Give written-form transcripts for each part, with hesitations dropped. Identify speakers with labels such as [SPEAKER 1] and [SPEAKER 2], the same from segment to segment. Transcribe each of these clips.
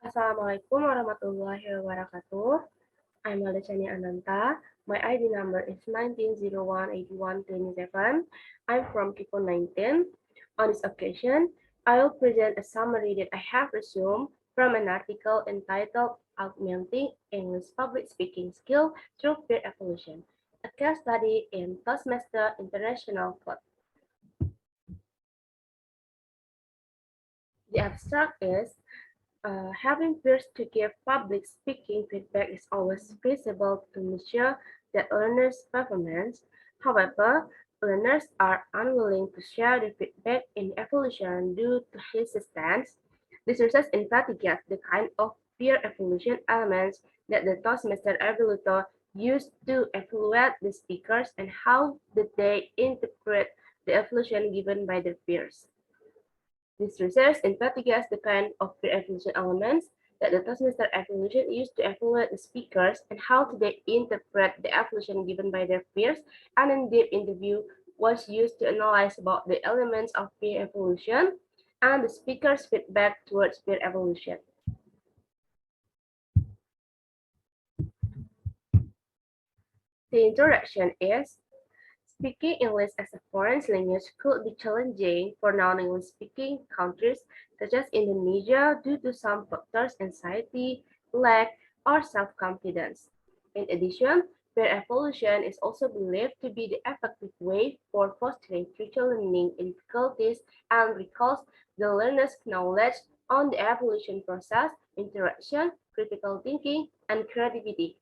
[SPEAKER 1] Assalamualaikum warahmatullahi wabarakatuh. I'm Alessani Ananta. My ID number is 19018127. I'm from Kiko 19. On this occasion, I will present a summary that I have resumed from an article entitled Augmenting English Public Speaking Skill Through Peer Evolution, a case study in Toastmaster International Club. The abstract is having peers to give public speaking feedback is always feasible to measure the learner's performance. However, learners are unwilling to share the feedback in evolution due to resistance. This research investigates the kind of peer evaluation elements that the Toastmaster evaluator used to evaluate the speakers and how did they interpret the evaluation given by their peers. This research investigates the kind of peer evaluation elements that the Toastmaster evaluation used to evaluate the speakers and how they interpret the evaluation given by their peers, and an in-depth interview was used to analyze about the elements of peer evaluation and the speaker's feedback towards peer evaluation. The introduction is speaking English as a foreign language could be challenging for non-English speaking countries such as Indonesia due to some factors anxiety, lack, or self-confidence. In addition, peer evaluation is also believed to be the effective way for fostering future learning in difficulties and recalls the learner's knowledge on the evolution process, interaction, critical thinking, and creativity.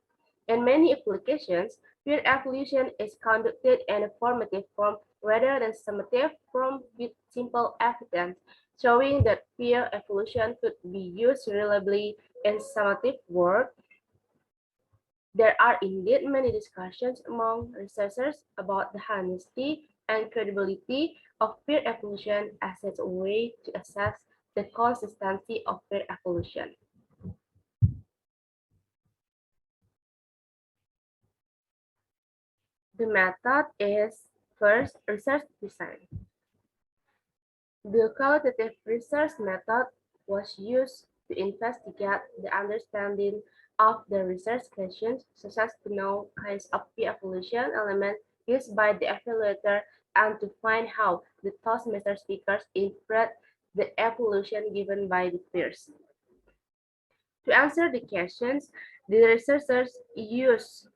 [SPEAKER 1] In many applications, peer evaluation is conducted in a formative form rather than summative form with simple evidence, showing that peer evaluation could be used reliably in summative work. There are indeed many discussions among researchers about the honesty and credibility of peer evaluation as a way to assess the consistency of peer evaluation. The method is first research design. The qualitative research method was used to investigate the understanding of the research questions, such as to know kinds of peer evaluation elements used by the evaluator and to find how the Toastmaster speakers interpret the evaluation given by the peers. To answer the questions, the researchers used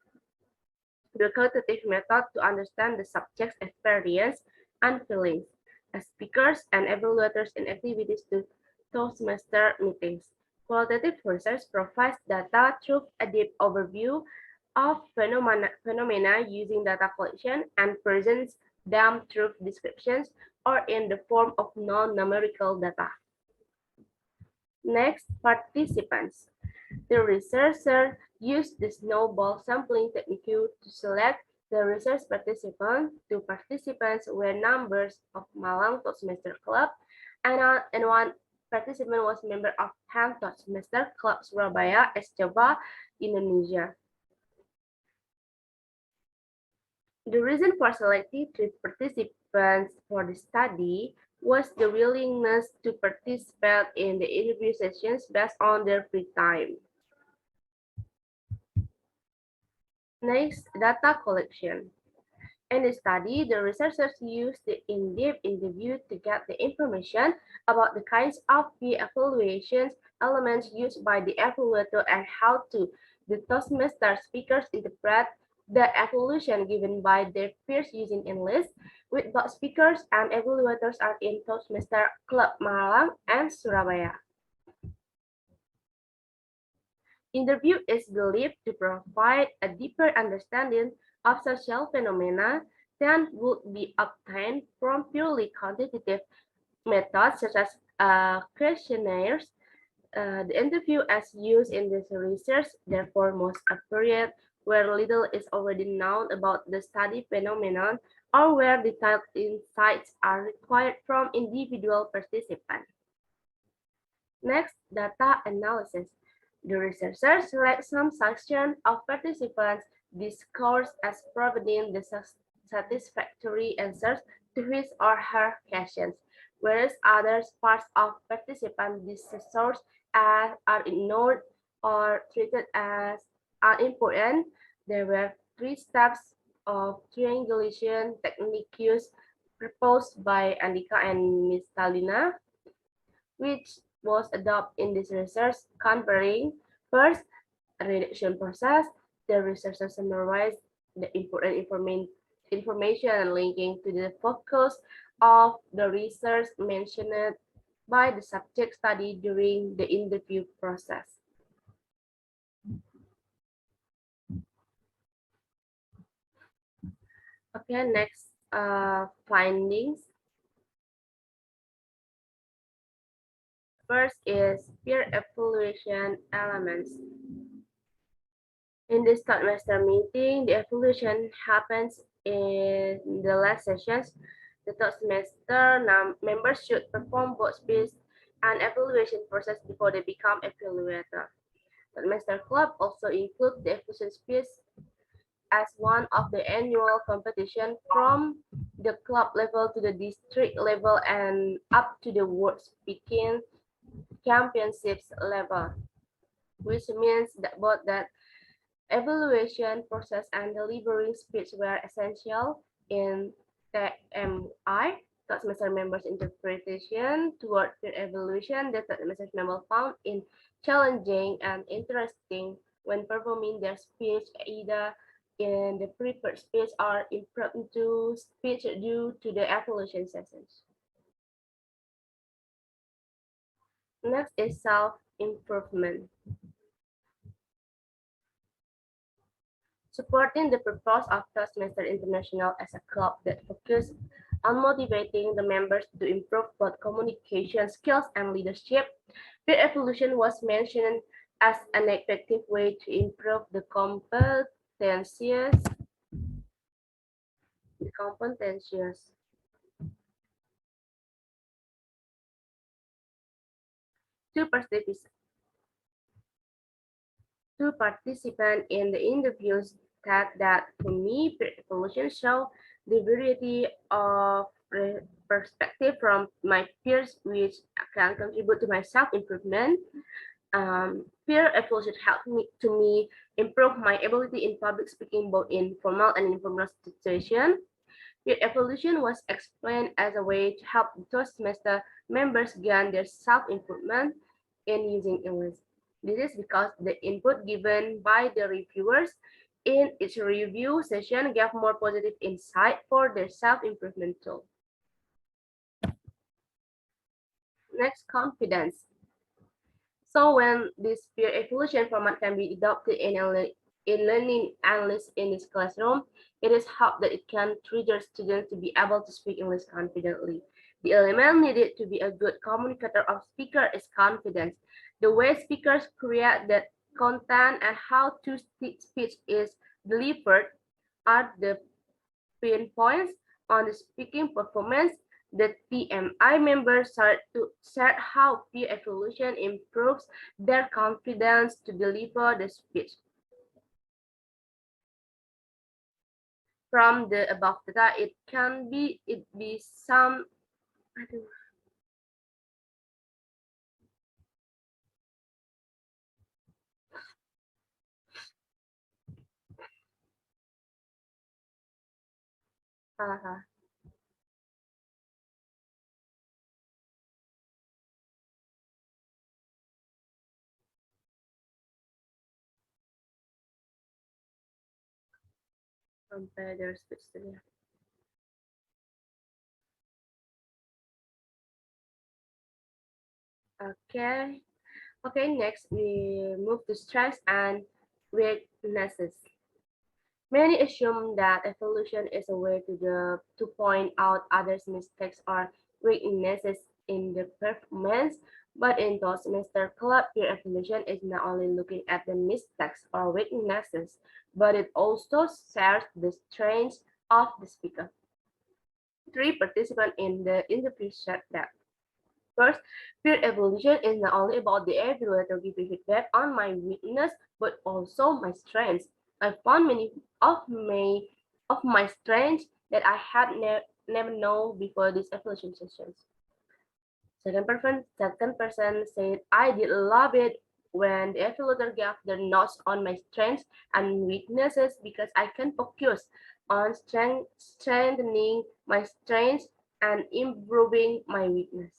[SPEAKER 1] the qualitative method to understand the subject's experience and feelings as speakers and evaluators in activities to Toastmaster meetings. Qualitative research provides data through a deep overview of phenomena using data collection and presents them through descriptions or in the form of non-numerical data. Next, participants. The researcher used the snowball sampling technique to select the research participants. Two participants were members of Malang Toastmaster Club, and one participant was member of Ham Toastmaster Club Surabaya, Java, Indonesia. The reason for selecting three participants for the study was the willingness to participate in the interview sessions based on their free time. Next, data collection. In the study, the researchers used the in-depth interview to get the information about the kinds of peer evaluations elements used by the evaluator and how to the Toastmaster speakers interpret the evaluation given by their peers using English, with both speakers and evaluators are in Toastmaster Club Malang and Surabaya. Interview is believed to provide a deeper understanding of social phenomena than would be obtained from purely quantitative methods such as questionnaires. The interview as used in this research, therefore most appropriate where little is already known about the study phenomenon or where detailed insights are required from individual participants. Next, data analysis. The researchers select some section of participants' discourse as providing the satisfactory answers to his or her questions, whereas other parts of participant discourse are ignored or treated as unimportant. There were three steps of triangulation techniques proposed by Andika and Ms. Talina, which was adopted in this research, comparing first a redaction process. The researchers summarized the important information and linking to the focus of the research mentioned by the subject study during the interview process. Okay, next findings. First is peer evaluation elements. In this semester meeting, the evaluation happens in the last sessions. The third semester members should perform both speech and evaluation process before they become evaluator. The semester club also includes the evaluation speech as one of the annual competition from the club level to the district level and up to the world speaking championships level, which means that both that evaluation process and delivering speech were essential in TMI, third semester members' interpretation toward peer evaluation. The third semester members found in challenging and interesting when performing their speech either in the prepared speech or impromptu speech due to the evaluation sessions. Next is self-improvement. Supporting the purpose of Toastmasters International as a club that focuses on motivating the members to improve both communication skills and leadership, peer evolution was mentioned as an effective way to improve the competencies to participate two participants in the interviews that to me, evolution show the variety of perspective from my peers, which can contribute to my self-improvement. Peer evolution helped me improve my ability in public speaking, both in formal and informal situations. Peer evolution was explained as a way to help Toastmaster members gain their self-improvement in using English. This is because the input given by the reviewers in each review session gave more positive insight for their self-improvement tool. Next, confidence. So when this peer evaluation format can be adopted in learning analysis in this classroom, it is hoped that it can trigger students to be able to speak English confidently. The element needed to be a good communicator or speaker is confidence. The way speakers create that content and how to speech is delivered are the pinpoints on the speaking performance. The TMI members start to share how peer evaluation improves their confidence to deliver the speech. From the above data, it be some. Aduh, salah. Compare their speech to the. Okay. Okay, next we move to strengths and weaknesses. Many assume that evolution is a way to point out others' mistakes or weaknesses in their performance, but in Toastmaster Club, peer evolution is not only looking at the mistakes or weaknesses, but it also shares the strengths of the speaker. Three participants in the interview said that first, peer evolution is not only about the ability to give feedback on my weakness, but also my strengths. I found many of my strengths that I had never known before these evolution sessions. Second person said, I did love it when the evaluator gave their notes on my strengths and weaknesses because I can focus on strengthening my strengths and improving my weakness.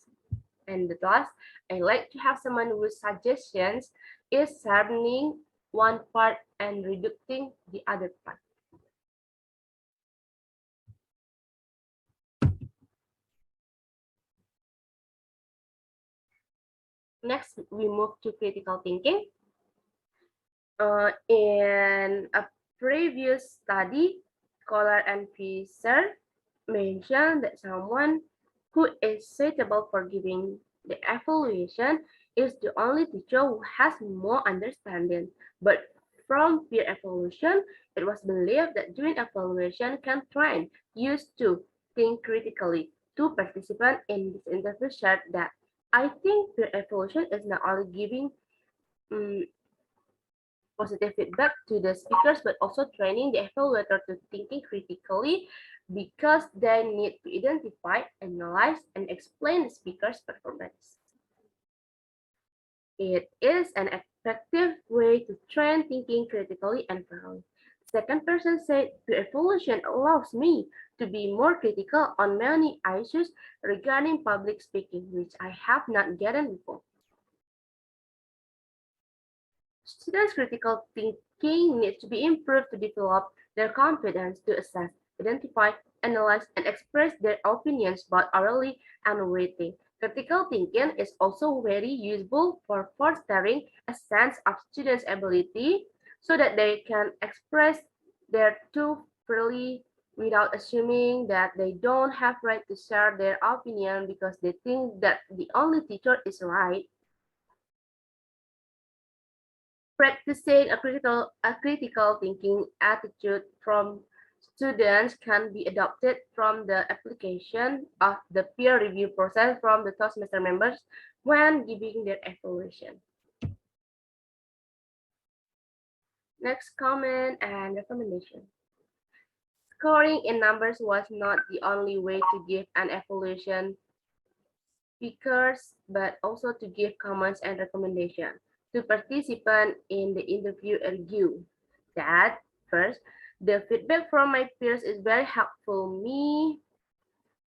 [SPEAKER 1] And the last, I like to have someone whose suggestions is sharpening one part and reducing the other part. Next, we move to critical thinking. In a previous study, Kohler and Fisher mentioned that someone who is suitable for giving the evaluation is the only teacher who has more understanding. But from peer evaluation, it was believed that during evaluation can train used to think critically. Two participants in this interview shared that I think peer evaluation is not only giving um, positive feedback to the speakers, but also training the evaluator to thinking critically because they need to identify, analyze, and explain the speaker's performance. It is an effective way to train thinking critically and thoroughly. Second person said, the evaluation allows me to be more critical on many issues regarding public speaking, which I have not gotten before. Students' critical thinking needs to be improved to develop their confidence to assess, identify, analyze, and express their opinions both orally and written. Critical thinking is also very useful for fostering a sense of students' ability so that they can express their thoughts freely without assuming that they don't have right to share their opinion because they think that the only teacher is right. Practicing a critical thinking attitude from students can be adopted from the application of the peer review process from the Toastmaster members when giving their evaluation. Next, comment and recommendation. Scoring in numbers was not the only way to give an evaluation speakers, but also to give comments and recommendations to participants in the interview argue that first, the feedback from my peers is very helpful me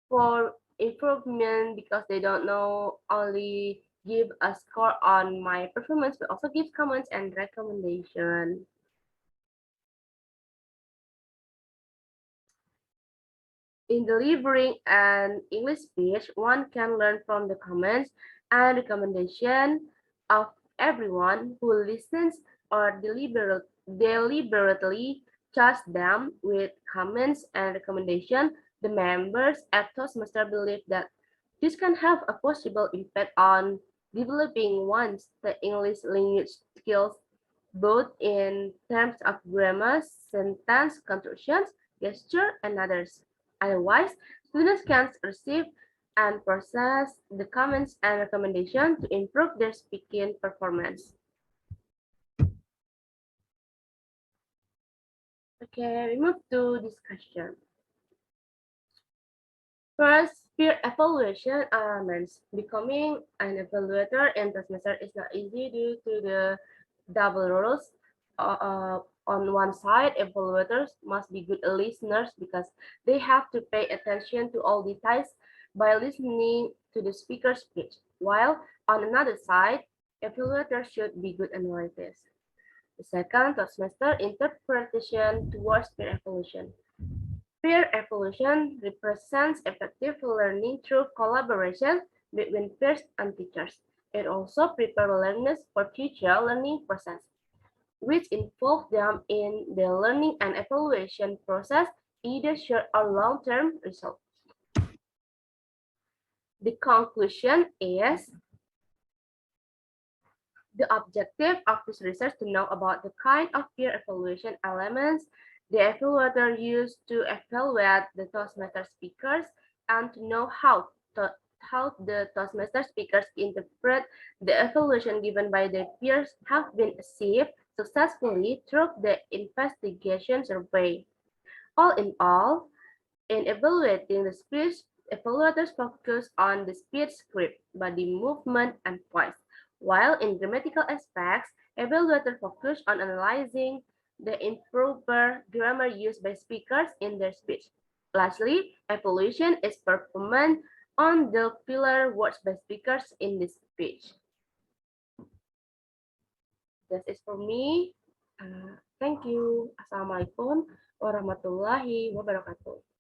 [SPEAKER 1] for improvement because they don't know only give a score on my performance, but also give comments and recommendations. In delivering an English speech, one can learn from the comments and recommendation of everyone who listens or deliberately charge them with comments and recommendations. The members at Toastmaster believe that this can have a possible impact on developing one's the English language skills both in terms of grammar, sentence constructions, gesture, and others. Otherwise, students can receive and process the comments and recommendations to improve their speaking performance. Okay, we move to discussion. First, peer evaluation elements. Becoming an evaluator in the semester is not easy due to the double roles. On one side, evaluators must be good listeners because they have to pay attention to all details by listening to the speaker's speech. While on another side, evaluators should be good analysts. The second, semester interpretation towards peer evaluation. Peer evaluation represents effective learning through collaboration between peers and teachers. It also prepares learners for future learning process, which involve them in the learning and evaluation process, either short or long-term results. The conclusion is the objective of this research to know about the kind of peer evaluation elements the evaluator used to evaluate the Toastmaster speakers and to know how the Toastmaster speakers interpret the evaluation given by their peers have been achieved successfully through the investigation survey. All in all, in evaluating the speech Evaluators focus on the speech, script, body movement, and voice, while in grammatical aspects, evaluators focus on analyzing the improper grammar used by speakers in their speech. Lastly, evaluation is performed on the filler words by speakers in the speech. That is for me. Thank you. Assalamualaikum warahmatullahi wabarakatuh.